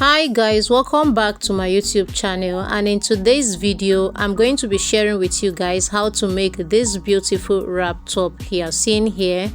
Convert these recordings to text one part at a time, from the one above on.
Hi guys, welcome back to my YouTube channel, and in today's video I'm going to be sharing with you guys how to make this beautiful wrap top you are seeing here.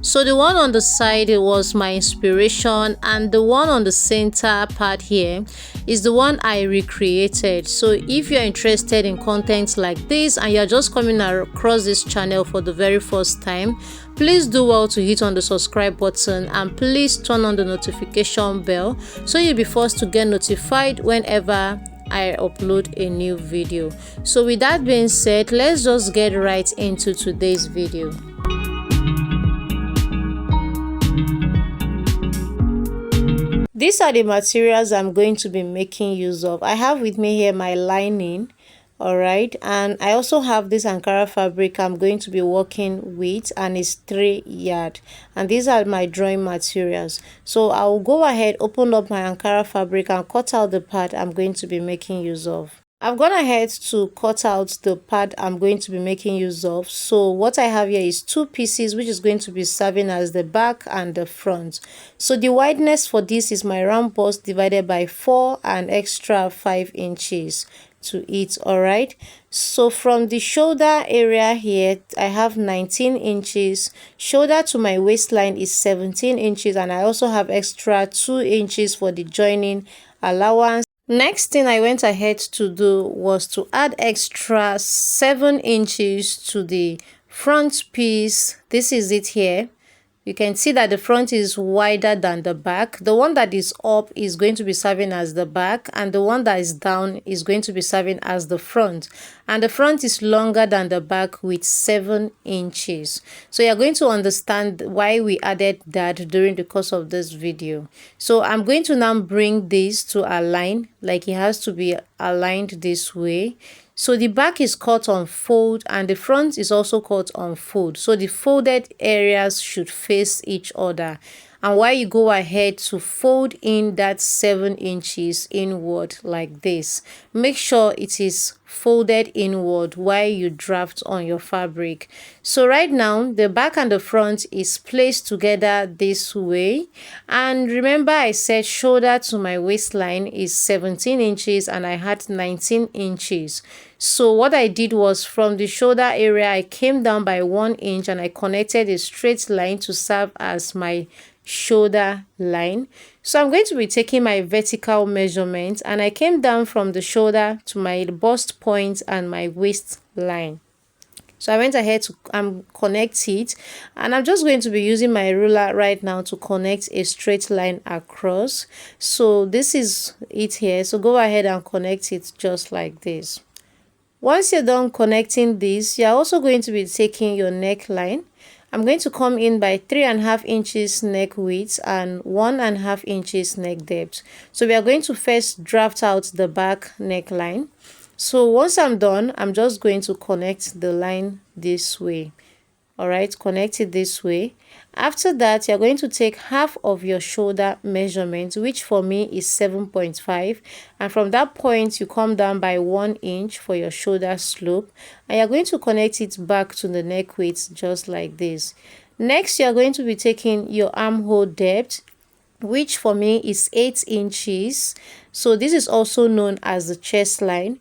So the one on the side was my inspiration, and the one on the center part here is the one I recreated. So if you're interested in content like this and you're just coming across this channel for the very first time, please do well to hit on the subscribe button and please turn on the notification bell so you'll be first to get notified whenever I upload a new video. So with that being said, let's just get right into today's video. These are the materials I'm going to be making use of. I have with me here my lining, alright, and I also have this Ankara fabric I'm going to be working with, and it's 3 yard, and these are my drawing materials. So I'll go ahead, open up my Ankara fabric and cut out the part I'm going to be making use of. I've gone ahead to cut out the part I'm going to be making use of. So what I have here is 2 pieces, which is going to be serving as the back and the front. So the wideness for this is my round bust divided by 4 and extra 5 inches to it. Alright, so from the shoulder area here I have 19 inches, shoulder to my waistline is 17 inches, and I also have extra 2 inches for the joining allowance. Next thing I went ahead to do was to add extra 7 inches to the front piece. This is it here. You can see that the front is wider than the back. The one that is up is going to be serving as the back, and the one that is down is going to be serving as the front. And the front is longer than the back with 7 inches. So you're going to understand why we added that during the course of this video. So I'm going to now bring this to align, like it has to be aligned this way. So the back is cut on fold and the front is also cut on fold. So the folded areas should face each other. And while you go ahead to fold in that 7 inches inward like this, make sure it is folded inward while you draft on your fabric. So right now the back and the front is placed together this way, and remember I said shoulder to my waistline is 17 inches and I had 19 inches. So what I did was, from the shoulder area I came down by 1 inch and I connected a straight line to serve as my shoulder line. So I'm going to be taking my vertical measurement, and I came down from the shoulder to my bust point and my waistline. So I went ahead to connect it, and I'm just going to be using my ruler right now to connect a straight line across. So this is it here. So go ahead and connect it just like this. Once you're done connecting this, you're also going to be taking your neckline. I'm going to come in by 3.5 inches neck width and 1.5 inches neck depth. So we are going to first draft out the back neckline. So once I'm done, I'm just going to connect the line this way. Alright, connect it this way. After that, you're going to take half of your shoulder measurement, which for me is 7.5, and from that point you come down by 1 inch for your shoulder slope, and you're going to connect it back to the neck width just like this. Next, you're going to be taking your armhole depth, which for me is 8 inches. So this is also known as the chest line.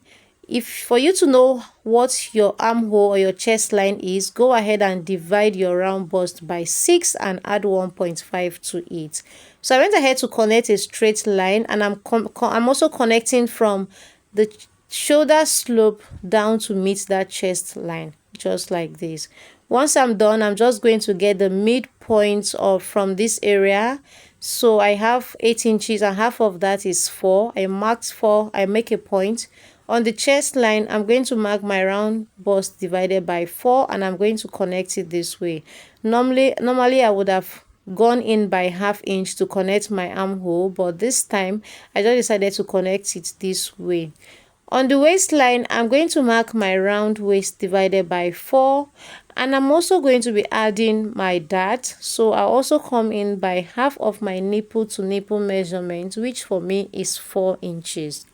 For you to know what your armhole or your chest line is, go ahead and divide your round bust by 6 and add 1.5 to it. So I went ahead to connect a straight line, and I'm also connecting from the shoulder slope down to meet that chest line just like this. Once I'm done, I'm just going to get the midpoint from this area. So I have 8 inches and half of that is 4. I marked 4. I make a point. On the chest line, I'm going to mark my round bust divided by 4, and I'm going to connect it this way. Normally I would have gone in by ½ inch to connect my armhole, but this time I just decided to connect it this way. On the waistline, I'm going to mark my round waist divided by 4, and I'm also going to be adding my dart. So I also come in by half of my nipple to nipple measurement, which for me is 4 inches.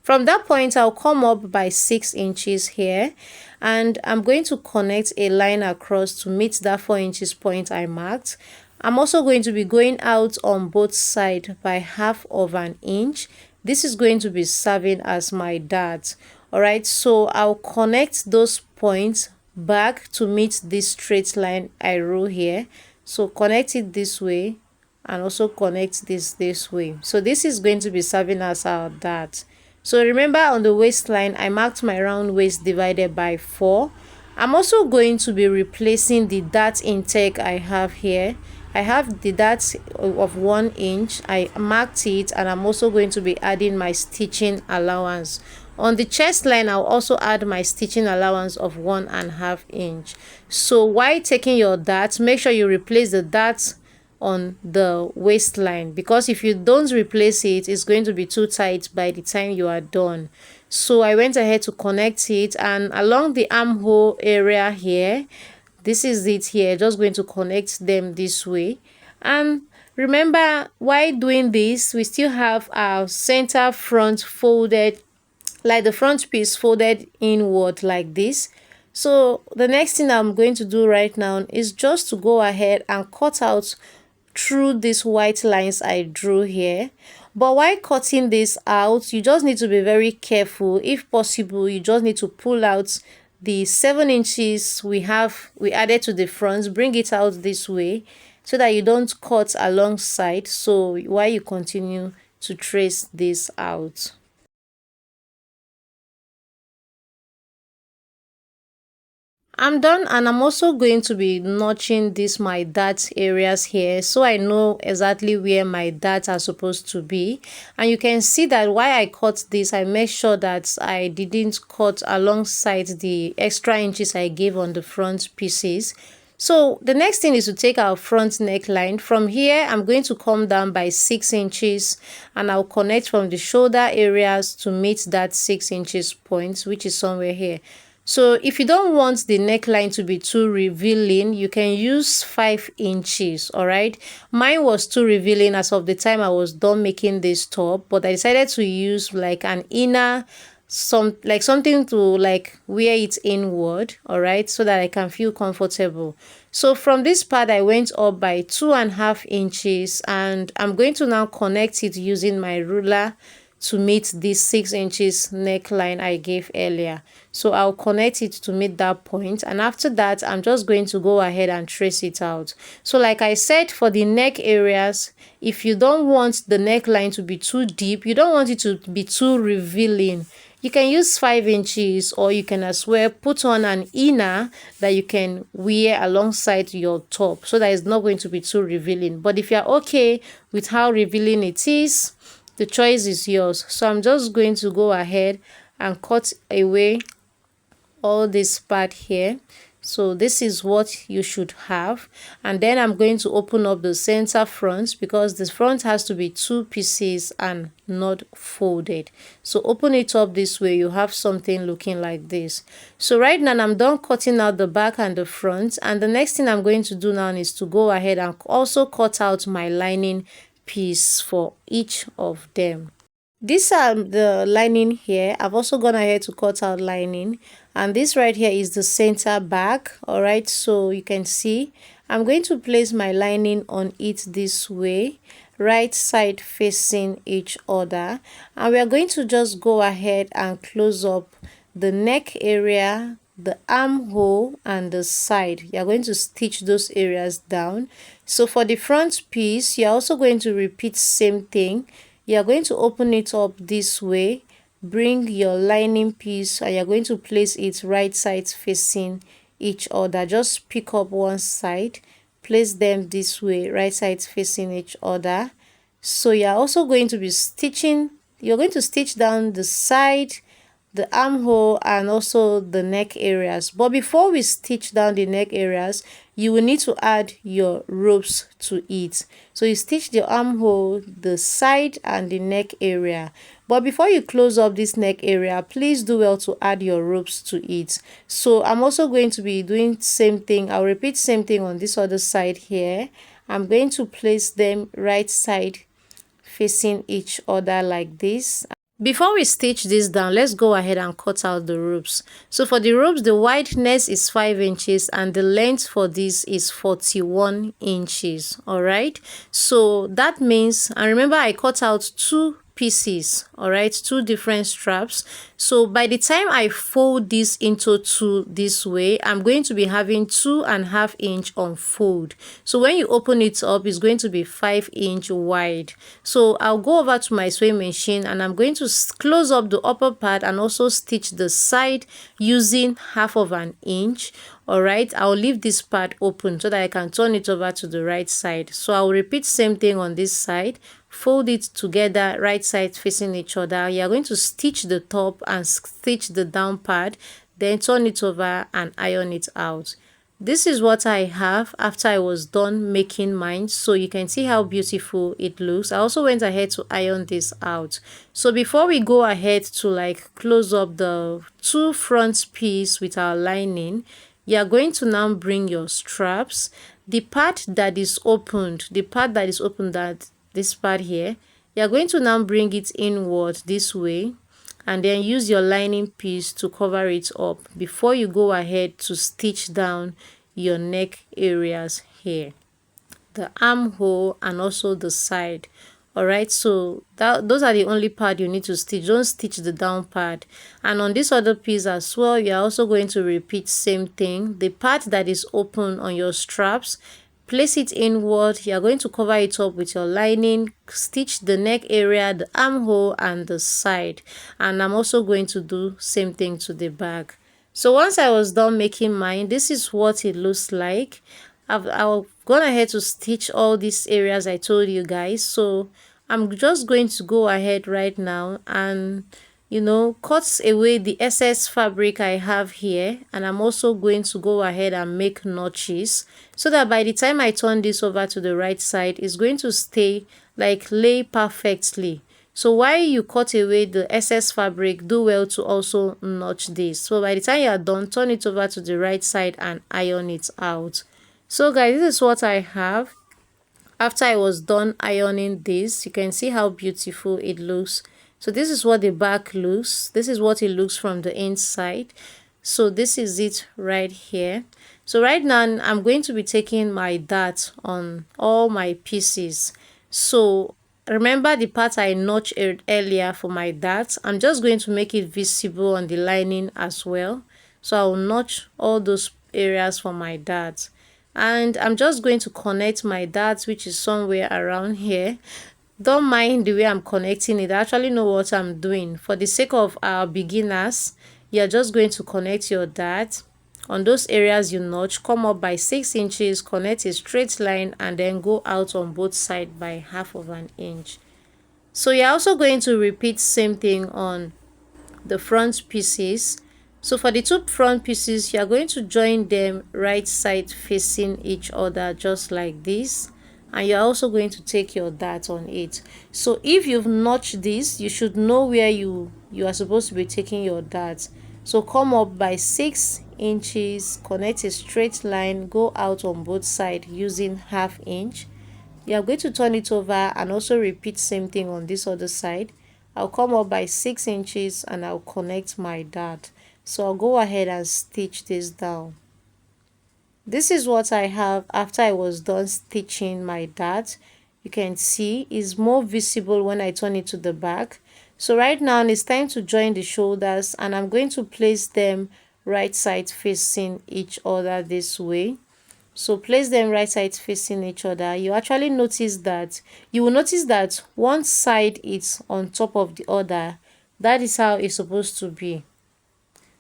From that point, I'll come up by 6 inches here, and I'm going to connect a line across to meet that 4 inches point I marked. I'm also going to be going out on both sides by 1/2 inch. This is going to be serving as my dart. All right, so I'll connect those points back to meet this straight line I drew here. So connect it this way and also connect this way. So this is going to be serving as our dart. So remember, on the waistline I marked my round waist divided by 4. I'm also going to be replacing the dart intake I have here. I have the dart of 1 inch. I marked it, and I'm also going to be adding my stitching allowance. On the chest line, I'll also add my stitching allowance of 1.5 inch. So while taking your dart, make sure you replace the dart on the waistline, because if you don't replace it, it's going to be too tight by the time you are done. So I went ahead to connect it, and along the armhole area here, this is it here, just going to connect them this way. And remember, while doing this, we still have our center front folded, like the front piece folded inward like this. So the next thing I'm going to do right now is just to go ahead and cut out through these white lines I drew here. But while cutting this out, you just need to be very careful. If possible, you just need to pull out the 7 inches we added to the front, bring it out this way so that you don't cut alongside. So while you continue to trace this out. I'm done, and I'm also going to be notching this my dart areas here, so I know exactly where my darts are supposed to be. And you can see that while I cut this, I made sure that I didn't cut alongside the extra inches I gave on the front pieces. So the next thing is to take our front neckline. From here, I'm going to come down by 6 inches, and I'll connect from the shoulder areas to meet that 6 inches point, which is somewhere here. So if you don't want the neckline to be too revealing, you can use 5 inches. All right, mine was too revealing as of the time I was done making this top, but I decided to use like an inner, something to like wear it inward. All right, so that I can feel comfortable. So from this part, I went up by 2.5 inches, and I'm going to now connect it using my ruler to meet this 6 inches neckline I gave earlier. So I'll connect it to meet that point, and after that I'm just going to go ahead and trace it out. So like I said, for the neck areas, if you don't want the neckline to be too deep, you don't want it to be too revealing, you can use 5 inches, or you can as well put on an inner that you can wear alongside your top, so that it's not going to be too revealing. But if you're okay with how revealing it is, the choice is yours. So I'm just going to go ahead and cut away all this part here. So this is what you should have. And then I'm going to open up the center front, because the front has to be 2 pieces and not folded. So open it up this way, you have something looking like this. So right now I'm done cutting out the back and the front, and the next thing I'm going to do now is to go ahead and also cut out my lining piece for each of them. These are the lining here. I've also gone ahead to cut out lining, and this right here is the center back. All right, so you can see I'm going to place my lining on it this way, right side facing each other, and we are going to just go ahead and close up the neck area, the armhole, and the side. You're going to stitch those areas down. So for the front piece, you're also going to repeat same thing. You're going to open it up this way, bring your lining piece, and you're going to place it right side facing each other. Just pick up one side, place them this way, right side facing each other. So you're also going to be stitching, you're going to stitch down the side, the armhole, and also the neck areas. But before we stitch down the neck areas, you will need to add your ropes to it. So you stitch the armhole, the side, and the neck area. But before you close up this neck area, please do well to add your ropes to it. So I'm also going to be doing same thing. I'll repeat same thing on this other side here. I'm going to place them right side facing each other like this. Before we stitch this down, let's go ahead and cut out the ropes. So for the ropes, the wideness is 5 inches and the length for this is 41 inches. Alright, so that means, and remember I cut out 2 pieces, all right, 2 different straps. So by the time I fold this into 2 this way, I'm going to be having 2.5 inch on fold. So when you open it up, it's going to be 5 inch wide. So I'll go over to my sewing machine and I'm going to close up the upper part and also stitch the side using 1/2 inch. All right, I'll leave this part open so that I can turn it over to the right side. So I'll repeat same thing on this side, fold it together, right sides facing each other. You're going to stitch the top and stitch the down part, then turn it over and iron it out. This is what I have after I was done making mine, so you can see how beautiful it looks. I also went ahead to iron this out. So before we go ahead to like close up the 2 front piece with our lining, you are going to now bring your straps. The part that is opened, that this part here, you are going to now bring it inward this way and then use your lining piece to cover it up before you go ahead to stitch down your neck areas here, the armhole and also the side. All right, so those are the only part you need to stitch. Don't stitch the down part. And on this other piece as well, you're also going to repeat same thing. The part that is open on your straps, place it inward. You're going to cover it up with your lining, stitch the neck area, the armhole and the side. And I'm also going to do same thing to the back. So once I was done making mine, this is what it looks like. I've gone ahead to stitch all these areas I told you guys. So I'm just going to go ahead right now and cut away the excess fabric I have here, and I'm also going to go ahead and make notches so that by the time I turn this over to the right side, it's going to stay like lay perfectly. So while you cut away the excess fabric, do well to also notch this. So by the time you are done, turn it over to the right side and iron it out. So guys, this is what I have after I was done ironing this. You can see how beautiful it looks. So this is what the back looks. This is what it looks from the inside. So this is it right here. So right now I'm going to be taking my dart on all my pieces. So remember the part I notched earlier for my dart. I'm just going to make it visible on the lining as well. So I'll notch all those areas for my dart. And I'm just going to connect my dart, which is somewhere around here. Don't mind the way I'm connecting it. I actually know what I'm doing. For the sake of our beginners, you're just going to connect your dart on those areas you notch, come up by 6 inches, connect a straight line, and then go out on both sides by 1/2 inch. So you're also going to repeat same thing on the front pieces. So for the 2 front pieces, you're going to join them right side facing each other just like this. And you're also going to take your dart on it. So if you've notched this, you should know where you are supposed to be taking your dart. So come up by 6 inches, connect a straight line, go out on both sides using 1/2 inch. You are going to turn it over and also repeat same thing on this other side. I'll come up by 6 inches and I'll connect my dart. So I'll go ahead and stitch this down. This is what I have after I was done stitching my dart. You can see it's more visible when I turn it to the back. So right now it's time to join the shoulders, and I'm going to place them right side facing each other this way. So place them right side facing each other. You will notice that one side is on top of the other. That is how it's supposed to be.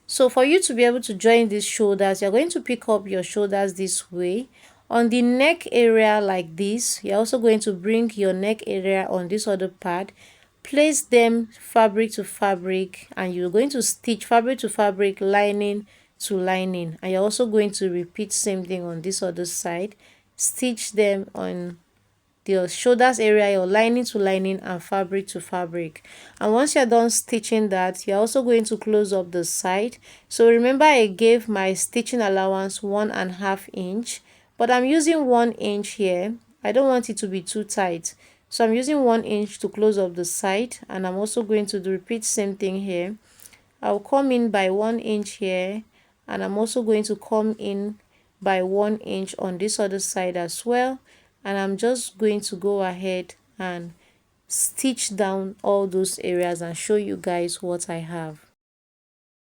So for you to be able to join these shoulders, you're going to pick up your shoulders this way. On the neck area like this, you're also going to bring your neck area on this other part. Place them fabric to fabric, and you're going to stitch fabric to fabric, lining to lining. And you're also going to repeat same thing on this other side. Stitch them on the shoulders area, your lining to lining and fabric to fabric. And once you're done stitching that, you're also going to close up the side. So remember, I gave my stitching allowance 1.5 inch, but I'm using 1 inch here. I don't want it to be too tight, So I'm using 1 inch to close up the side, and I'm also going to repeat same thing here. I'll come in by 1 inch here, and I'm also going to come in by 1 inch on this other side as well, and I'm just going to go ahead and stitch down all those areas and show you guys what I have.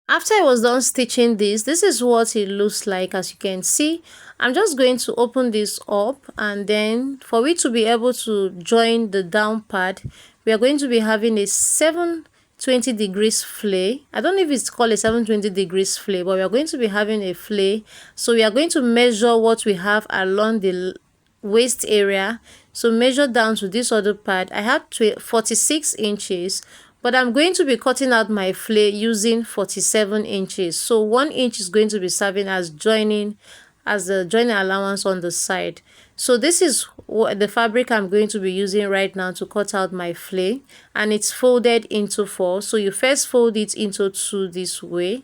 After I was done stitching this is what it looks like. As you can see, I'm just going to open this up, and then for we to be able to join the down part, we are going to be having a 720 degrees flay. I don't know if it's called a 720 degrees flay, but we are going to be having a flay. So we are going to measure what we have along the waist area. So measure down to this other part. I have 46 inches, but I'm going to be cutting out my flay using 47 inches. So 1 inch is going to be serving as joining, as the joining allowance on the side. So this is what the fabric I'm going to be using right now to cut out my flay, and it's folded into 4. So you first fold it into 2 this way.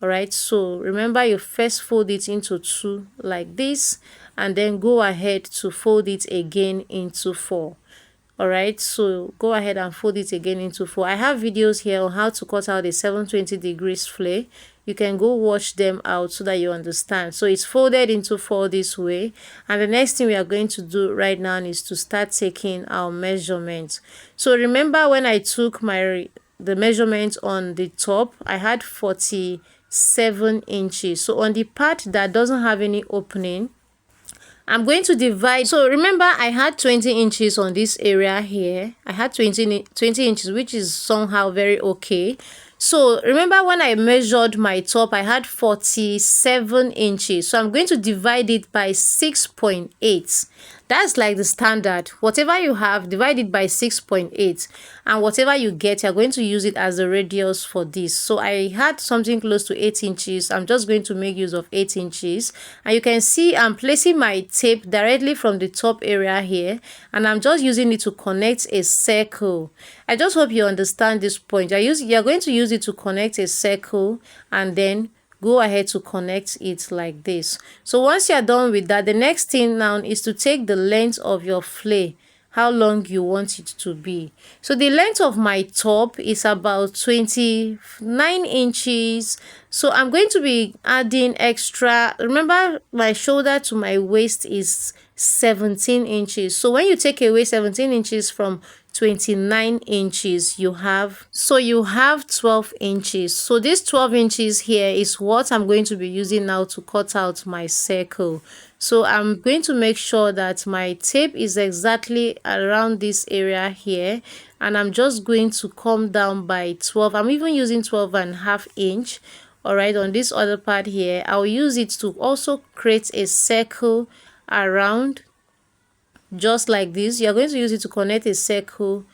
All right, so remember, you first fold it into 2 like this, and then go ahead to fold it again into 4. All right, so go ahead and fold it again into 4. I have videos here on how to cut out a 720 degrees flay. You can go watch them out so that you understand. So it's folded into 4 this way, and the next thing we are going to do right now is to start taking our measurements. So remember, when I took the measurement on the top, I had 47 inches. So on the part that doesn't have any opening, I'm going to divide. So remember, I had 20 inches on this area here. I had 20 inches, which is somehow very okay. So remember, when I measured my top, I had 47 inches. So I'm going to divide it by 6.8. That's like the standard. Whatever you have, divide it by 6.8, and whatever you get, you're going to use it as the radius for this. So I had something close to 8 inches. I'm just going to make use of 8 inches, and you can see I'm placing my tape directly from the top area here, and I'm just using it to connect a circle. I just hope you understand this point. You're going to use it to connect a circle, and then go ahead to connect it like this. So once you're done with that, the next thing now is to take the length of your flay, how long you want it to be. So the length of my top is about 29 inches. So I'm going to be adding extra. Remember, my shoulder to my waist is 17 inches. So when you take away 17 inches from 29 inches, you have 12 inches. So this 12 inches here is what I'm going to be using now to cut out my circle. So I'm going to make sure that my tape is exactly around this area here, and I'm just going to come down by 12. I'm even using 12.5 inch. All right, on this other part here, I'll use it to also create a circle around, just like this. You're going to use it to connect a circle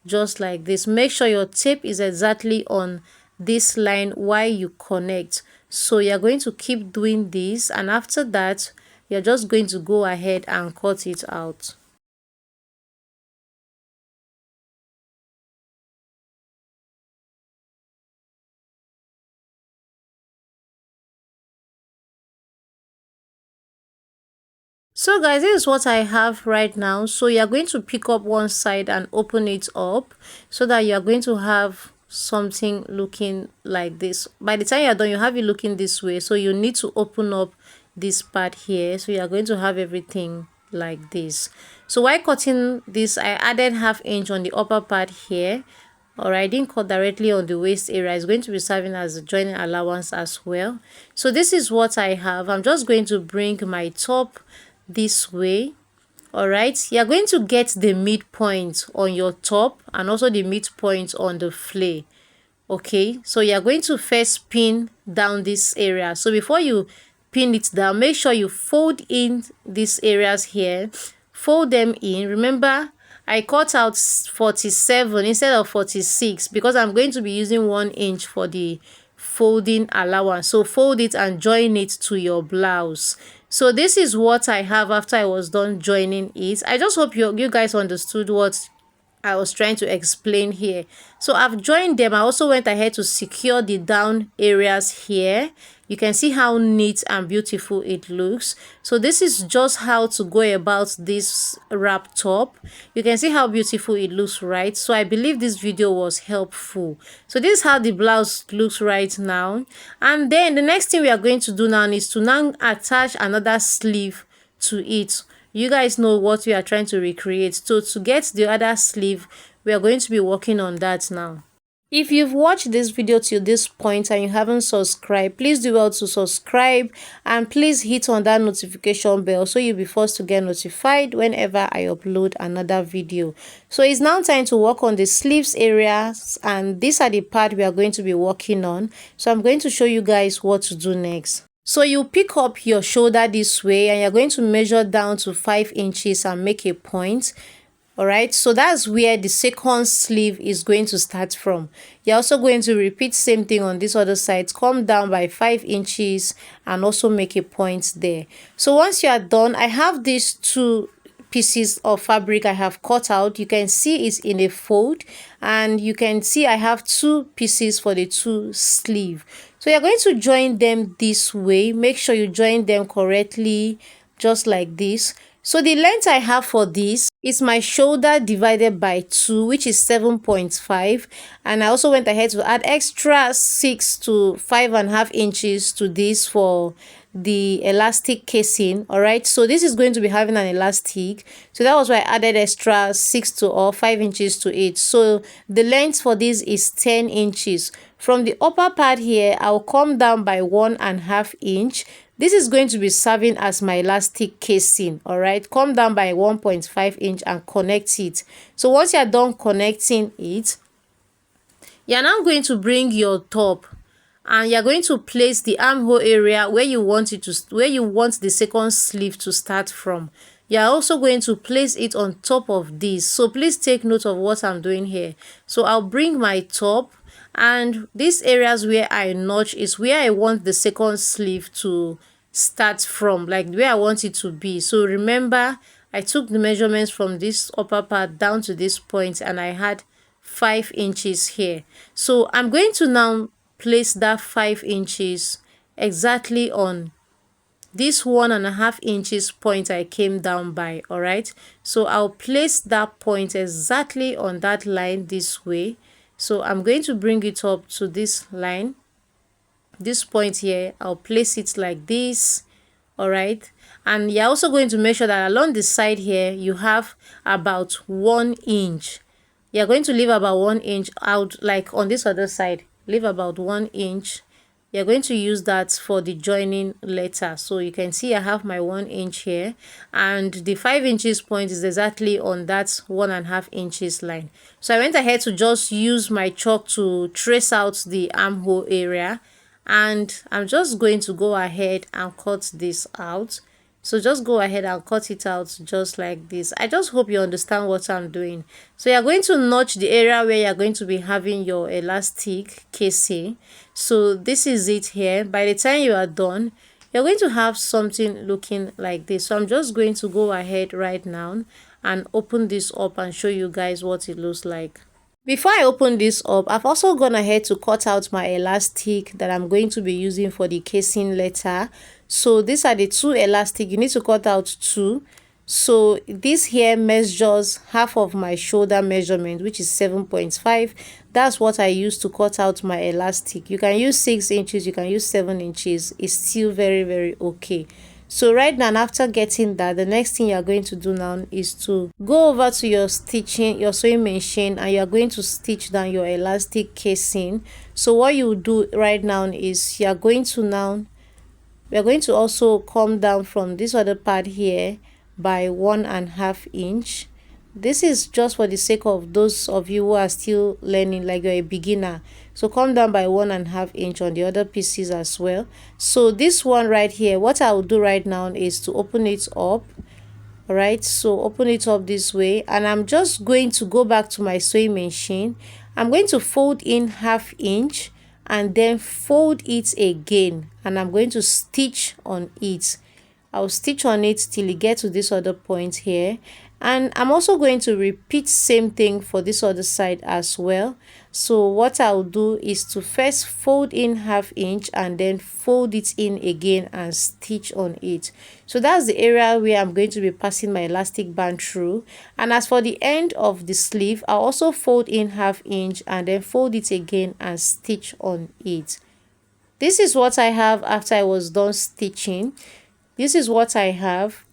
just like this. Make sure your tape is exactly on this line while you connect. So you're going to keep doing this, and after that, you're just going to go ahead and cut it out. So guys, this is what I have right now. So you're going to pick up one side and open it up so that you're going to have something looking like this. By the time you're done, you have it looking this way. So you need to open up this part here. So you're going to have everything like this. So while cutting this, I added 1/2 inch on the upper part here. Or I didn't cut directly on the waist area. It's going to be serving as a joining allowance as well. So this is what I have. I'm just going to bring my top this way. All right, you're going to get the midpoint on your top and also the midpoint on the flay. Okay, so you're going to first pin down this area. So before you pin it down, make sure you fold in these areas here, fold them in. Remember, I cut out 47 instead of 46 because I'm going to be using 1 inch for the folding allowance. So fold it and join it to your blouse. So this is what I have after I was done joining it. I just hope you guys understood what I was trying to explain here. So I've joined them. I also went ahead to secure the down areas here. You can see how neat and beautiful it looks. So this is just how to go about this wrap top. You can see how beautiful it looks, right? So I believe this video was helpful. So this is how the blouse looks right now. And then the next thing we are going to do now is to now attach another sleeve to it. You guys know what we are trying to recreate. So to get the other sleeve, we are going to be working on that now. If you've watched this video till this point and you haven't subscribed, please do well to subscribe and please hit on that notification bell so you'll be first to get notified whenever I upload another video. So it's now time to work on the sleeves areas, and these are the part we are going to be working on. So I'm going to show you guys what to do next. So you pick up your shoulder this way and you're going to measure down to 5 inches and make a point. All right, so that's where the second sleeve is going to start from. You're also going to repeat same thing on this other side. Come down by 5 inches and also make a point there. So once you are done, I have these 2 pieces of fabric I have cut out. You can see it's in a fold, and you can see I have 2 pieces for the 2 sleeve. So you're going to join them this way. Make sure you join them correctly, just like this. So the length I have for this is my shoulder divided by 2, which is 7.5. And I also went ahead to add extra 6 to 5.5 inches to this for the elastic casing. All right, so this is going to be having an elastic, so that was why I added extra 6 to or 5 inches to it. So the length for this is 10 inches. From the upper part here, I'll come down by 1.5 inch. This is going to be serving as my elastic casing. All right, come down by 1.5 inch and connect it. So once you're done connecting it, you're now going to bring your top and you're going to place the armhole area where you want it to, where you want the second sleeve to start from. You're also going to place it on top of this. So please take note of what I'm doing here. So I'll bring my top, and these areas where I notch is where I want the second sleeve to start from, like where I want it to be. So remember, I took the measurements from this upper part down to this point and I had 5 inches here. So I'm going to now place that 5 inches exactly on this 1.5 inches point I came down by. All right, so I'll place that point exactly on that line this way. So I'm going to bring it up to this line, this point here. I'll place it like this. All right, and you're also going to make sure that along the side here you have about 1 inch. You're going to leave about 1 inch out, like on this other side, leave about 1 inch. You're going to use that for the joining letter. So you can see I have my 1 inch here, and the 5 inches point is exactly on that 1.5 inches line. So I went ahead to just use my chalk to trace out the armhole area, and I'm just going to go ahead and cut this out. So just go ahead and cut it out just like this. I just hope you understand what I'm doing. So you're going to notch the area where you're going to be having your elastic casing. So this is it here. By the time you are done, you're going to have something looking like this. So I'm just going to go ahead right now and open this up and show you guys what it looks like. Before I open this up, I've also gone ahead to cut out my elastic that I'm going to be using for the casing letter. So these are the 2 elastic. You need to cut out 2. So this here measures half of my shoulder measurement, which is 7.5. That's what I use to cut out my elastic. You can use 6 inches, you can use 7 inches. It's still very okay. So right now, after getting that, the next thing you're going to do now is to go over to your stitching, your sewing machine, and you're going to stitch down your elastic casing. So what you do right now is we're going to also come down from this other part here by 1.5 inch. This is just for the sake of those of you who are still learning, like you're a beginner. So come down by 1.5 inch on the other pieces as well. So this one right here, what I will do right now is to open it up. All right, so open it up this way, and I'm just going to go back to my sewing machine. I'm going to fold in 1/2 inch and then fold it again, and I'm going to stitch on it. I'll stitch on it till it gets to this other point here, And I'm also going to repeat same thing for this other side as well. So what I'll do is to first fold in 1/2 inch and then fold it in again and stitch on it. So that's the area where I'm going to be passing my elastic band through. And as for the end of the sleeve, I'll also fold in 1/2 inch and then fold it again and stitch on it. This is what I have after I was done stitching. This is what I have.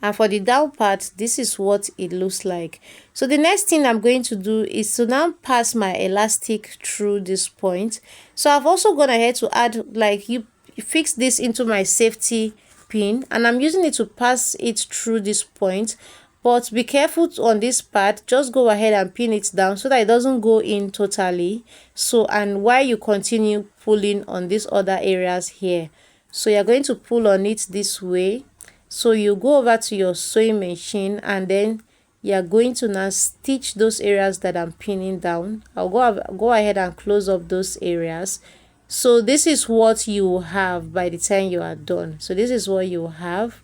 And for the down part, this is what it looks like. So the next thing I'm going to do is to now pass my elastic through this point. So I've also gone ahead to add, like, you fix this into my safety pin, and I'm using it to pass it through this point. But be careful on this part. Just go ahead and pin it down so that it doesn't go in totally. So, and while you continue pulling on these other areas here, so you're going to pull on it this way. So you go over to your sewing machine and then you're going to now stitch those areas that I'm pinning down. I'll go ahead and close up those areas. So this is what you have by the time you are done. So this is what you have.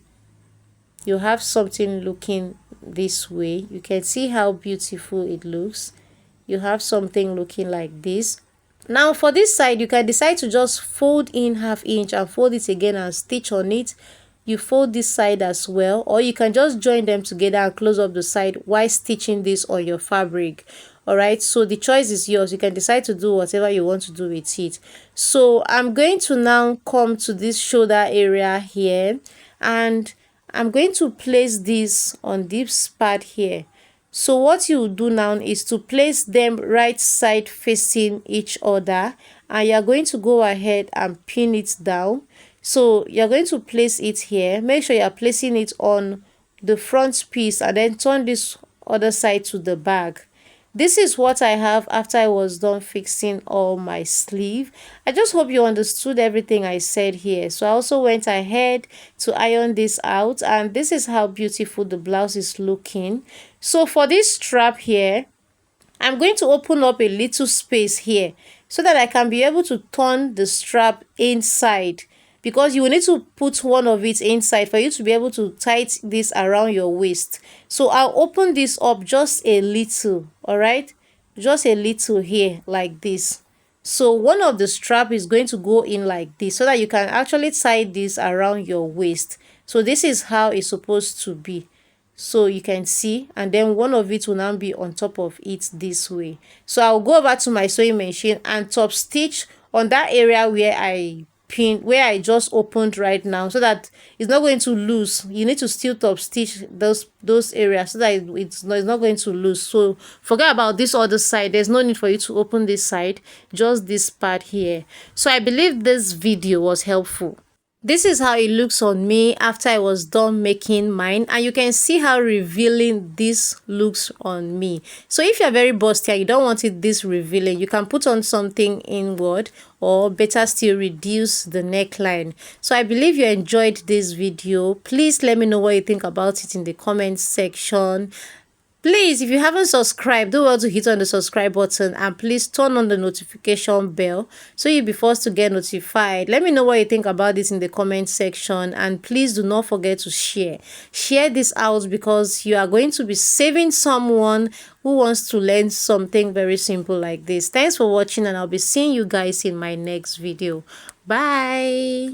You have something looking this way. You can see how beautiful it looks. You have something looking like this. Now for this side, you can decide to just fold in 1/2 inch and fold it again and stitch on it. You fold this side as well, or you can just join them together and close up the side while stitching this on your fabric. All right, so the choice is yours. You can decide to do whatever you want to do with it. So I'm going to now come to this shoulder area here, and I'm going to place this on this part here. So what you do now is to place them right side facing each other, and you're going to go ahead and pin it down. So you're going to place it here. Make sure you're placing it on the front piece and then turn this other side to the back. This is what I have after I was done fixing all my sleeve. I just hope you understood everything I said here. So I also went ahead to iron this out, and this is how beautiful the blouse is looking. So for this strap here, I'm going to open up a little space here so that I can be able to turn the strap inside, because you will need to put one of it inside for you to be able to tie this around your waist. So I'll open this up just a little, all right, just a little here like this. So one of the strap is going to go in like this so that you can actually tie this around your waist. So this is how it's supposed to be. So you can see, and then one of it will now be on top of it this way. So I'll go over to my sewing machine and top stitch on that area where I just opened right now, so that it's not going to lose. You need to still top stitch those areas so that it's not going to lose. So forget about this other side. There's no need for you to open this side, just this part here. So I believe this video was helpful. This is how it looks on me after I was done making mine, and you can see how revealing this looks on me. So if you're very busty and you don't want it this revealing, you can put on something inward, or better still, reduce the neckline. So I believe you enjoyed this video. Please let me know what you think about it in the comment section. Please, if you haven't subscribed, do well to hit on the subscribe button, and please turn on the notification bell so you'll be first to get notified. Let me know what you think about this in the comment section, and please do not forget to share this out, because you are going to be saving someone who wants to learn something very simple like this. Thanks for watching, and I'll be seeing you guys in my next video. Bye.